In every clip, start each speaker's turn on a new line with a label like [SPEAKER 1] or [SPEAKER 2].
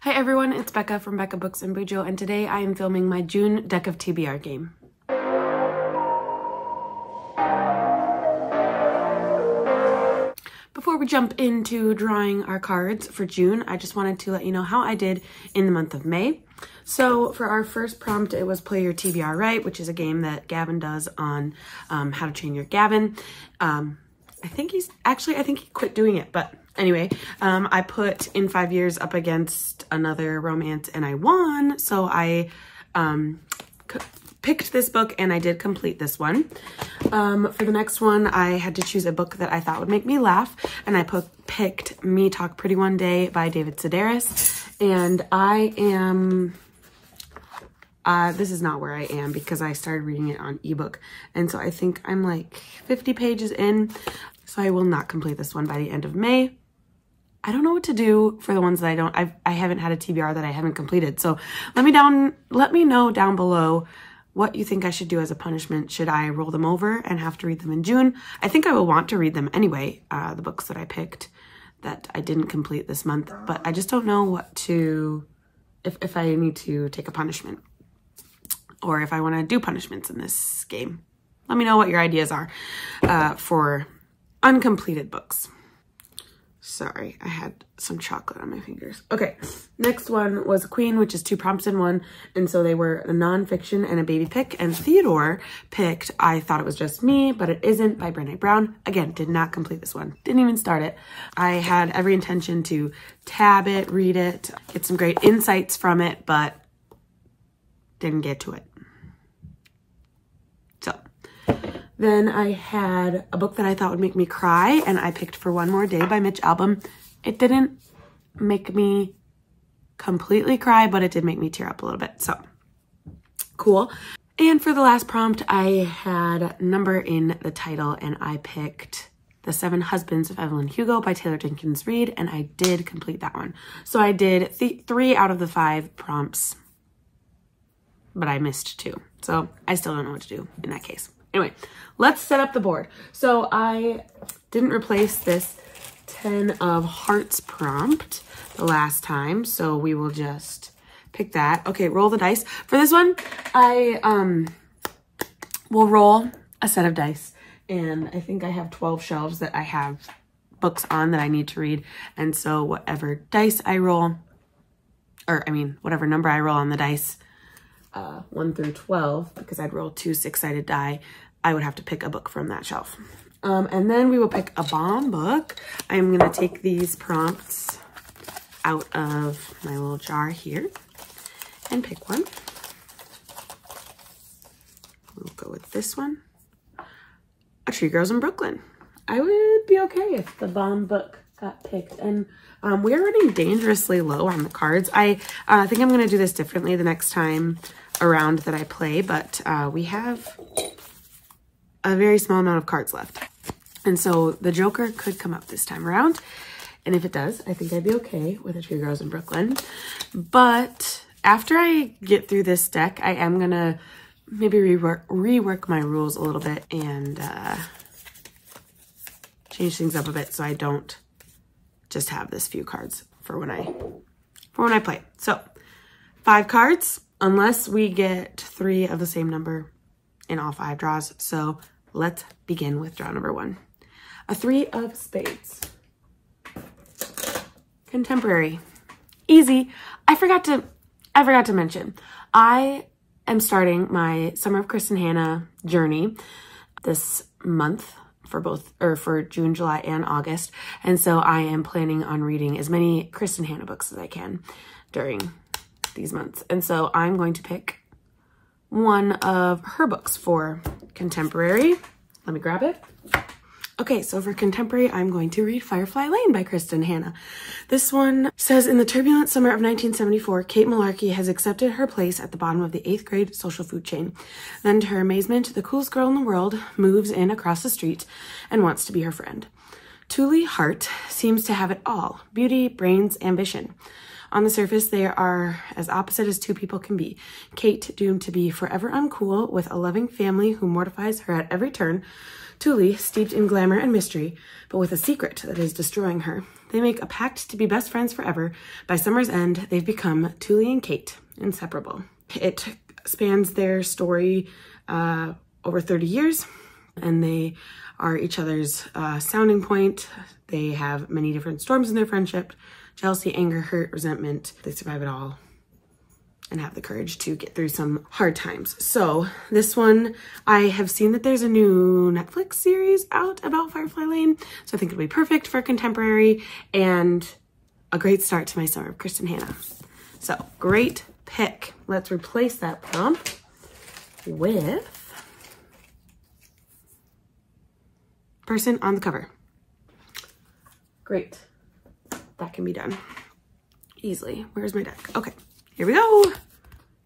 [SPEAKER 1] Hi everyone, it's Becca from Becca Books and Bujo, and today I am filming my June deck of TBR game. Before we jump into drawing our cards for June, I just wanted to let you know how I did in the month of May. So for our first prompt, it was Play Your TBR Right, which is a game that Gavin does on how to train your Gavin. I think he quit doing it, but anyway, I put In 5 Years up against another romance and I won. So I picked this book and I did complete this one. For the next one, I had to choose a book that I thought would make me laugh, and I picked Me Talk Pretty One Day by David Sedaris. And I am, this is not where I am because I started reading it on ebook. And so I think I'm like 50 pages in. So I will not complete this one by the end of May. I don't know what to do for the ones that I haven't had a TBR that I haven't completed. So let me know down below what you think I should do as a punishment. Should I roll them over and have to read them in June? I think I will want to read them anyway, the books that I picked that I didn't complete this month, but I just don't know what to, if I need to take a punishment or if I want to do punishments in this game. Let me know what your ideas are for uncompleted books. Sorry, I had some chocolate on my fingers. Okay, next one was Queen, which is 2 prompts in one. And so they were a nonfiction and a baby pick. And Theodore picked I Thought It Was Just Me, But It Isn't by Brené Brown. Again, did not complete this one. Didn't even start it. I had every intention to tab it, read it, get some great insights from it, but didn't get to it. So then I had a book that I thought would make me cry, and I picked For One More Day by Mitch Albom. It didn't make me completely cry, but it did make me tear up a little bit, so cool. And for the last prompt, I had number in the title, and I picked The 7 Husbands of Evelyn Hugo by Taylor Jenkins Reid, and I did complete that one. So I did 3 out of the 5 prompts, but I missed 2. So I still don't know what to do in that case. Anyway, let's set up the board. So I didn't replace this 10 of Hearts prompt the last time, so we will just pick that. Okay, roll the dice. For this one, I will roll a set of dice, and I think I have 12 shelves that I have books on that I need to read, and so whatever dice I roll, whatever number I roll on the dice, 1 through 12, because I'd roll 2 6-sided die, I would have to pick a book from that shelf. And then we will pick a bomb book. I'm gonna take these prompts out of my little jar here and pick one. We'll go with this one. A Tree Grows in Brooklyn. I would be okay if the bomb book got picked. And we are running dangerously low on the cards. I think I'm gonna do this differently the next time around that I play, but we have a very small amount of cards left. And so the Joker could come up this time around. And if it does, I think I'd be okay with A Tree Grows in Brooklyn. But after I get through this deck, I am gonna maybe rework my rules a little bit and change things up a bit so I don't just have this few cards for when I play. So 5 cards, unless we get 3 of the same number in all 5 draws. So let's begin with draw number 1. A 3 of Spades. Contemporary. Easy. I forgot to mention, I am starting my Summer of Kristen Hannah journey this month for June, July, and August. And so I am planning on reading as many Kristen Hannah books as I can during these months. And so I'm going to pick one of her books for contemporary. Let me grab it. Okay, so for contemporary, I'm going to read Firefly Lane by Kristen Hannah. This one says, in the turbulent summer of 1974, Kate Malarkey has accepted her place at the bottom of the 8th grade social food chain. Then, to her amazement, the coolest girl in the world moves in across the street and wants to be her friend. Thule Hart seems to have it all: beauty, brains, ambition. On the surface, they are as opposite as 2 people can be. Kate, doomed to be forever uncool with a loving family who mortifies her at every turn. Thule, steeped in glamour and mystery, but with a secret that is destroying her. They make a pact to be best friends forever. By summer's end, they've become Tully and Kate, inseparable. It spans their story over 30 years, and they are each other's sounding point. They have many different storms in their friendship: jealousy, anger, hurt, resentment. They survive it all and have the courage to get through some hard times. So this one, I have seen that there's a new Netflix series out about Firefly Lane, so I think it'll be perfect for contemporary and a great start to my summer of Kristen Hanna. So great pick. Let's replace that prompt with person on the cover. Great. That can be done easily. Where's my deck? Okay, here we go.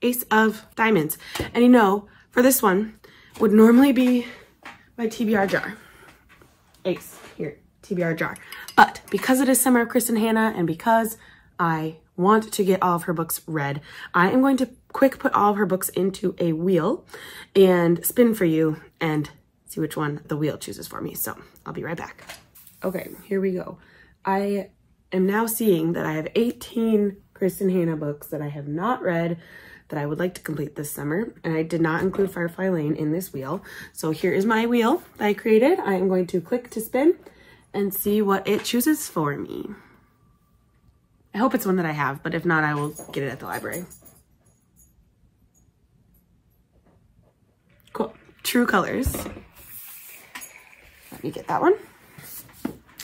[SPEAKER 1] Ace of Diamonds. And you know, for this one, would normally be my TBR jar. Ace, here, TBR jar. But because it is Summer of Kristen Hanna and because I want to get all of her books read, I am going to quick put all of her books into a wheel and spin for you and see which one the wheel chooses for me. So I'll be right back. Okay, here we go. I am now seeing that I have 18 Kristen Hanna books that I have not read that I would like to complete this summer, and I did not include Firefly Lane in this wheel. So here is my wheel that I created. I am going to click to spin and see what it chooses for me. I hope it's one that I have, but if not, I will get it at the library. Cool. True Colors. Let me get that one.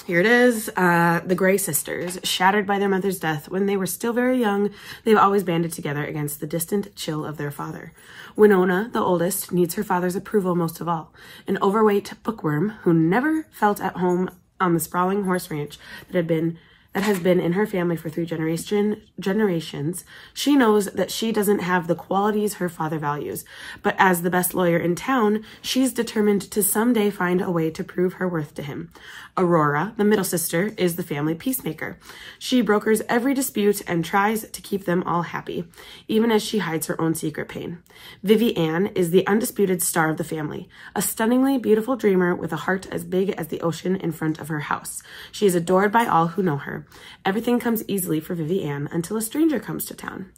[SPEAKER 1] Here it is, the Gray sisters. Shattered by their mother's death when they were still very young, they've always banded together against the distant chill of their father. Winona, the oldest, needs her father's approval most of all. An overweight bookworm who never felt at home on the sprawling horse ranch that has been in her family for 3 generations. She knows that she doesn't have the qualities her father values, but as the best lawyer in town, she's determined to someday find a way to prove her worth to him. Aurora, the middle sister, is the family peacemaker. She brokers every dispute and tries to keep them all happy, even as she hides her own secret pain. Vivi-Anne is the undisputed star of the family, a stunningly beautiful dreamer with a heart as big as the ocean in front of her house. She is adored by all who know her. Everything comes easily for Vivi-Anne until a stranger comes to town.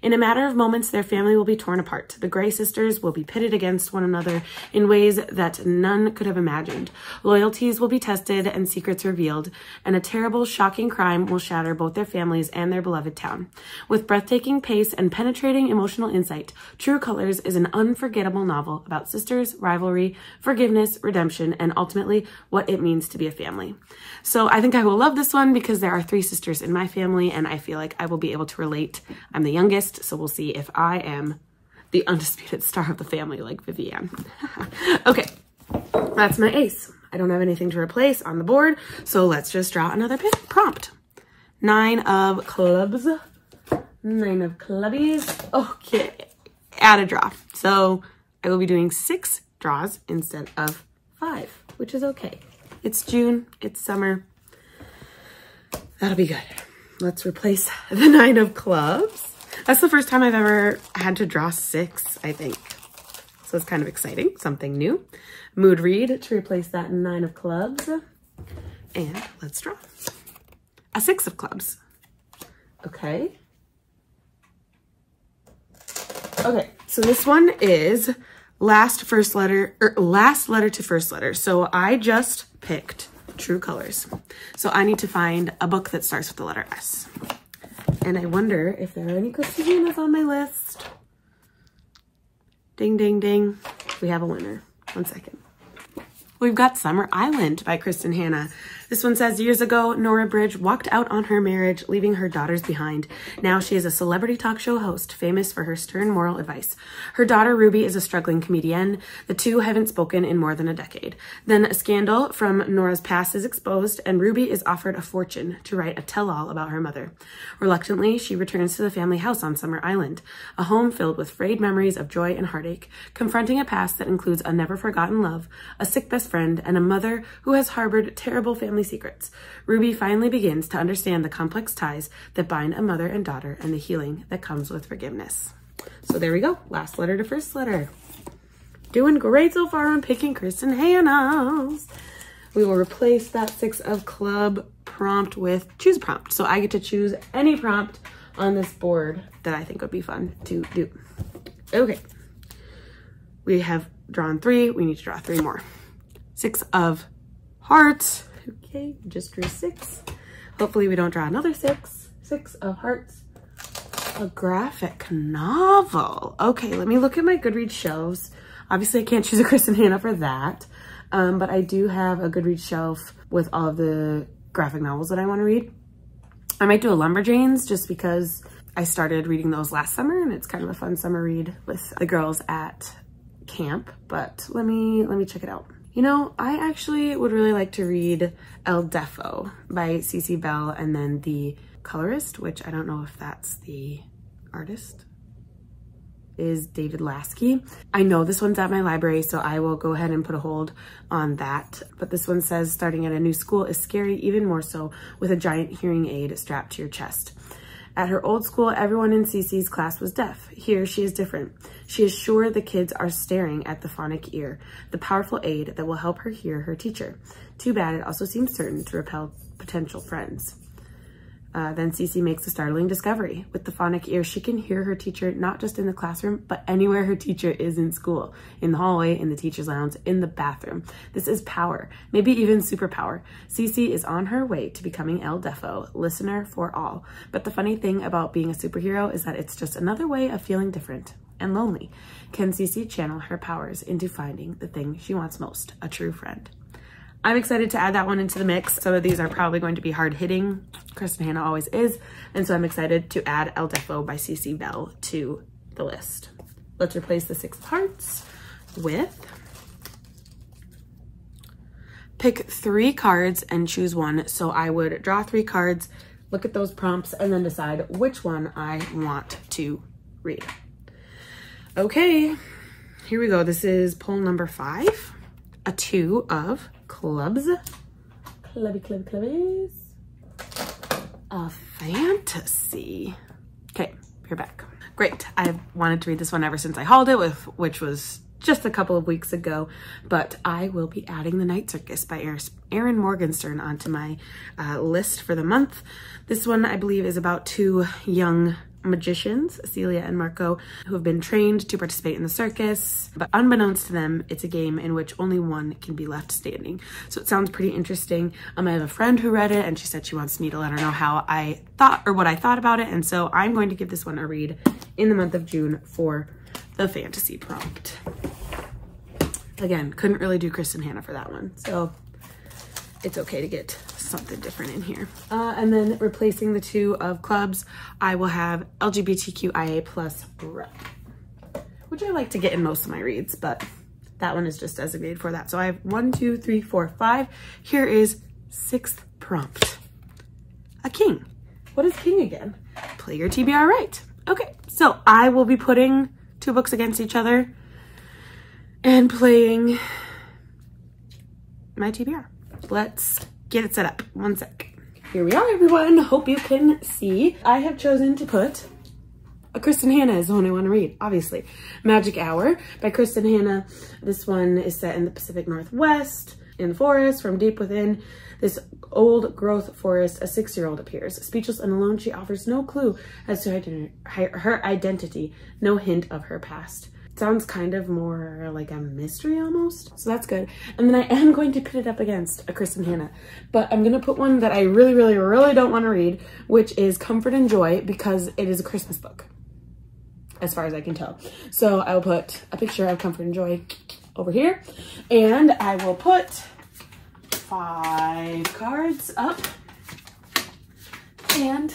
[SPEAKER 1] In a matter of moments, their family will be torn apart. The Gray sisters will be pitted against one another in ways that none could have imagined. Loyalties will be tested and secrets revealed, and a terrible, shocking crime will shatter both their families and their beloved town. With breathtaking pace and penetrating emotional insight, True Colors is an unforgettable novel about sisters, rivalry, forgiveness, redemption, and ultimately what it means to be a family. So I think I will love this one because there are 3 sisters in my family, and I feel like I will be able to relate. I'm the youngest, so we'll see if I am the undisputed star of the family like Vivi-Anne. Okay, that's my ace. I don't have anything to replace on the board, so let's just draw another prompt. 9 of clubs. 9 of clubbies. Okay, add a draw. So I will be doing 6 draws instead of 5, which is okay. It's June, it's summer. That'll be good. Let's replace the 9 of clubs. That's the first time I've ever had to draw 6, I think. So it's kind of exciting, something new. Mood read to replace that 9 of clubs. And let's draw a 6 of clubs. Okay. Okay, so this one is last letter to first letter. So I just picked True Colors. So I need to find a book that starts with the letter S. And I wonder if there are any Kristen Hannas on my list. Ding, ding, ding. We have a winner. 1 second. We've got Summer Island by Kristen Hanna. This one says, years ago, Nora Bridge walked out on her marriage, leaving her daughters behind. Now she is a celebrity talk show host, famous for her stern moral advice. Her daughter, Ruby, is a struggling comedian. The two haven't spoken in more than a decade. Then a scandal from Nora's past is exposed, and Ruby is offered a fortune to write a tell-all about her mother. Reluctantly, she returns to the family house on Summer Island, a home filled with frayed memories of joy and heartache, confronting a past that includes a never-forgotten love, a sick best friend, and a mother who has harbored terrible family secrets. Ruby finally begins to understand the complex ties that bind a mother and daughter and the healing that comes with forgiveness. So there we go. Last letter to first letter. Doing great so far on picking Kristen Hanna's. We will replace that 6 of club prompt with choose a prompt. So I get to choose any prompt on this board that I think would be fun to do. Okay. We have drawn 3. We need to draw 3 more. 6 of hearts. Okay, just drew 6. Hopefully we don't draw another 6. 6 of hearts. A graphic novel. Okay, let me look at my Goodreads shelves. Obviously I can't choose a Kristen Hanna for that. But I do have a Goodreads shelf with all of the graphic novels that I want to read. I might do a Lumberjanes just because I started reading those last summer and it's kind of a fun summer read with the girls at camp, but let me check it out. You know, I actually would really like to read El Defo by C.C. Bell, and then the colorist, which I don't know if that's the artist, is David Lasky. I know this one's at my library, so I will go ahead and put a hold on that. But this one says, starting at a new school is scary, even more so with a giant hearing aid strapped to your chest. At her old school, everyone in Cece's class was deaf. Here, she is different. She is sure the kids are staring at the phonic ear, the powerful aid that will help her hear her teacher. Too bad it also seems certain to repel potential friends. Then Cece makes a startling discovery. With the phonic ear, she can hear her teacher not just in the classroom, but anywhere her teacher is in school. In the hallway, in the teacher's lounge, in the bathroom. This is power, maybe even superpower. Cece is on her way to becoming El Defo, listener for all. But the funny thing about being a superhero is that it's just another way of feeling different and lonely. Can Cece channel her powers into finding the thing she wants most, a true friend? I'm excited to add that one into the mix. Some of these are probably going to be hard hitting. Kristen Hanna always is. And so I'm excited to add El Defo by C.C. Bell to the list. Let's replace the 6 of hearts with pick 3 cards and choose one. So I would draw 3 cards, look at those prompts, and then decide which one I want to read. Okay, here we go. This is poll number 5, a 2 of clubs. Clubbies. A fantasy. Okay, we're back. Great. I've wanted to read this one ever since I hauled it, which was just a couple of weeks ago, but I will be adding The Night Circus by Erin Morgenstern onto my list for the month. This one, I believe, is about 2 young magicians, Celia and Marco, who have been trained to participate in the circus, but unbeknownst to them, it's a game in which only one can be left standing. So it sounds pretty interesting. I have a friend who read it and she said she wants me to let her know how I thought or what I thought about it, and so I'm going to give this one a read in the month of June for the fantasy prompt. Again, couldn't really do Kristen Hanna for that one, so it's okay to get something different in here. And then replacing the 2 of clubs, I will have LGBTQIA+ rep, which I like to get in most of my reads, but that one is just designated for that. So I have 1, 2, 3, 4, 5. Here is 6th prompt. A king. What is king again? Play your TBR right. Okay, so I will be putting 2 books against each other and playing my TBR. Let's get it set up. One sec. Here we are, everyone. Hope you can see. I have chosen to put a Kristen Hanna is the one I want to read, obviously. Magic Hour by Kristen Hanna. This one is set in the Pacific Northwest, in the forest, from deep within this old growth forest, a 6-year-old appears. Speechless and alone, she offers no clue as to her identity, no hint of her past. Sounds kind of more like a mystery almost, so that's good. And then I am going to put it up against a Kristen Hanna, but I'm gonna put one that I really don't want to read, which is Comfort and Joy, because it is a Christmas book, as far as I can tell. So I will put a picture of Comfort and Joy over here, and I will put 5 cards up, and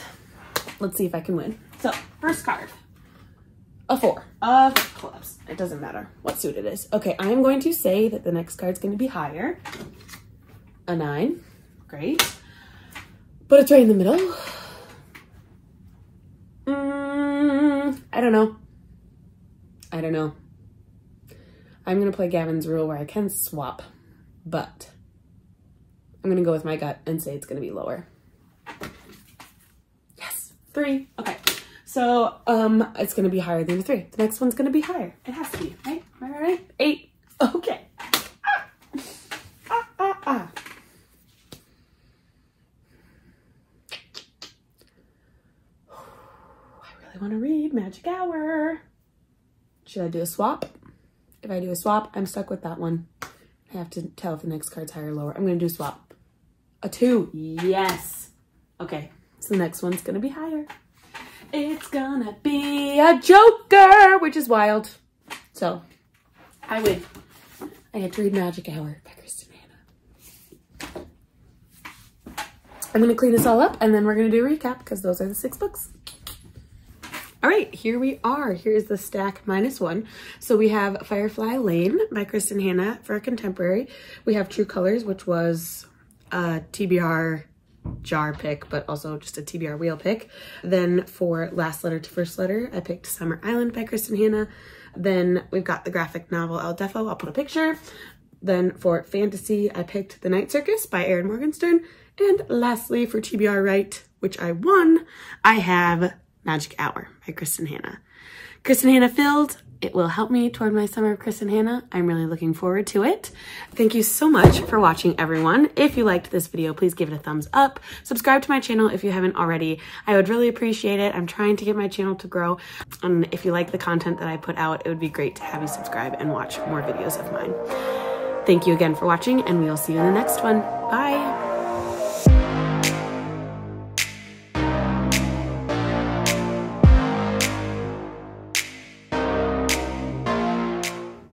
[SPEAKER 1] let's see if I can win. So first card. A 4 of clubs. It doesn't matter what suit it is. Okay, I'm going to say that the next card's going to be higher. A 9. Great. But it's right in the middle. I don't know. I'm going to play Gavin's rule where I can swap, but I'm going to go with my gut and say it's going to be lower. Yes. 3. Okay. So, it's gonna be higher than the 3. The next one's gonna be higher. It has to be, right? Right? 8. Okay. really want to read Magic Hour. Should I do a swap? If I do a swap, I'm stuck with that one. I have to tell if the next card's higher or lower. I'm going to do a swap. A 2. Yes. Okay. So the next one's going to be higher. It's going to be a Joker, which is wild. So I win. I get to read Magic Hour by Kristen Hanna. I'm going to clean this all up and then we're going to do a recap because those are the 6 books. All right, here we are. Here's the stack -1. So we have Firefly Lane by Kristen Hanna for a contemporary. We have True Colors, which was a TBR jar pick, but also just a TBR wheel pick. Then for Last Letter to First Letter, I picked Summer Island by Kristen Hanna. Then we've got the graphic novel El Defo. I'll put a picture. Then for fantasy, I picked The Night Circus by Erin Morgenstern. And lastly, for TBR Right, which I won, I have Magic Hour by Kristen Hanna. Kristen Hanna filled. It will help me toward my summer of Kristen Hanna. I'm really looking forward to it. Thank you so much for watching, everyone. If you liked this video, please give it a thumbs up. Subscribe to my channel if you haven't already. I would really appreciate it. I'm trying to get my channel to grow. And if you like the content that I put out, it would be great to have you subscribe and watch more videos of mine. Thank you again for watching, and we will see you in the next one. Bye.